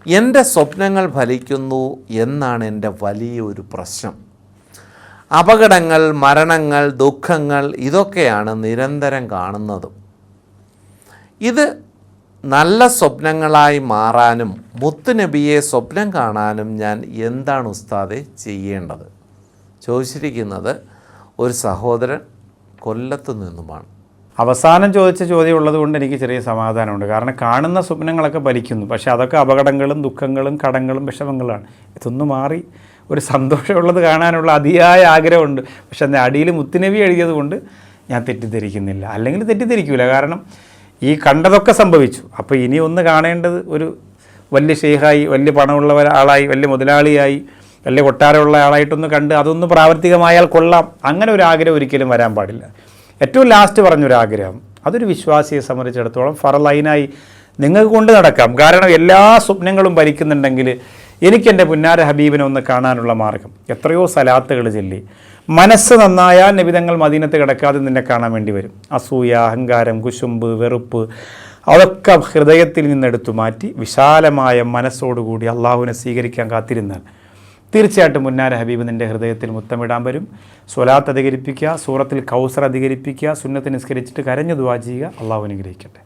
എൻ്റെ സ്വപ്നങ്ങൾ ഫലിക്കുന്നു എന്നാണ് എൻ്റെ വലിയൊരു പ്രശ്നം. അപകടങ്ങൾ, മരണങ്ങൾ, ദുഃഖങ്ങൾ ഇതൊക്കെയാണ് നിരന്തരം കാണുന്നതും. ഇത് നല്ല സ്വപ്നങ്ങളായി മാറാനും മുത്തുനബിയെ സ്വപ്നം കാണാനും ഞാൻ എന്താണ് ഉസ്താദെ ചെയ്യേണ്ടത്? ചോദിച്ചിരിക്കുന്നത് ഒരു സഹോദരൻ കൊല്ലത്തു നിന്നുമാണ്. അവസാനം ചോദിച്ച ചോദ്യം ഉള്ളത് കൊണ്ട് എനിക്ക് ചെറിയ സമാധാനമുണ്ട്. കാരണം കാണുന്ന സ്വപ്നങ്ങളൊക്കെ ഫലിക്കുന്നു, പക്ഷേ അതൊക്കെ അപകടങ്ങളും ദുഃഖങ്ങളും കടങ്ങളും വിഷമങ്ങളാണ്. ഇതൊന്നും മാറി ഒരു സന്തോഷമുള്ളത് കാണാനുള്ള അതിയായ ആഗ്രഹമുണ്ട്. പക്ഷെ അതിൻ്റെ അടിയിൽ മുത്തുനബി എഴുതിയത് കൊണ്ട് ഞാൻ തെറ്റിദ്ധരിക്കുന്നില്ല. അല്ലെങ്കിൽ തെറ്റിദ്ധരിക്കില്ല. കാരണം ഈ കണ്ടതൊക്കെ സംഭവിച്ചു. അപ്പോൾ ഇനി ഒന്ന് കാണേണ്ടത് ഒരു വലിയ ഷെയ്ഖായി, വലിയ പണമുള്ള ആളായി, വലിയ മുതലാളിയായി, വലിയ കൊട്ടാരമുള്ള ആളായിട്ടൊന്ന് കണ്ട് അതൊന്ന് പ്രാവർത്തികമായാൽ കൊള്ളാം. അങ്ങനെ ഒരു ആഗ്രഹം ഒരിക്കലും വരാൻ പാടില്ല. ഏറ്റവും ലാസ്റ്റ് പറഞ്ഞൊരാഗ്രഹം, അതൊരു വിശ്വാസിയെ സംബന്ധിച്ചിടത്തോളം ഫറലൈനായി നിങ്ങൾക്ക് കൊണ്ട് നടക്കാം. കാരണം എല്ലാ സ്വപ്നങ്ങളും ഭരിക്കുന്നുണ്ടെങ്കിൽ എനിക്കെൻ്റെ പുന്നാര ഹബീബിനെ ഒന്ന് കാണാനുള്ള മാർഗം. എത്രയോ സലാത്തുകൾ ചൊല്ലി മനസ്സ് നന്നായാൽ നബിതങ്ങൾ മദീനത്ത് കിടക്കാതെ നിന്നെ കാണാൻ വേണ്ടി വരും. അസൂയ, അഹങ്കാരം, കുശുമ്പ്, വെറുപ്പ് അതൊക്കെ ഹൃദയത്തിൽ നിന്നെടുത്തു മാറ്റി വിശാലമായ മനസ്സോടുകൂടി അള്ളാഹുവിനെ സ്വീകരിക്കാൻ കാത്തിരുന്നാൽ തീർച്ചയായിട്ടും മുന്നാര ഹബീബ് നിൻ്റെ ഹൃദയത്തിൽ മുത്തമിടാൻ വരും. സ്വലാത്ത് അധികരിപ്പിക്കുക, സൂറത്തിൽ കൗസർ അധികരിപ്പിക്കുക, സുന്നത്ത് നിസ്കരിച്ചിട്ട് കരഞ്ഞു ദുആ ചെയ്യുക. അള്ളാഹു അനുഗ്രഹിക്കട്ടെ.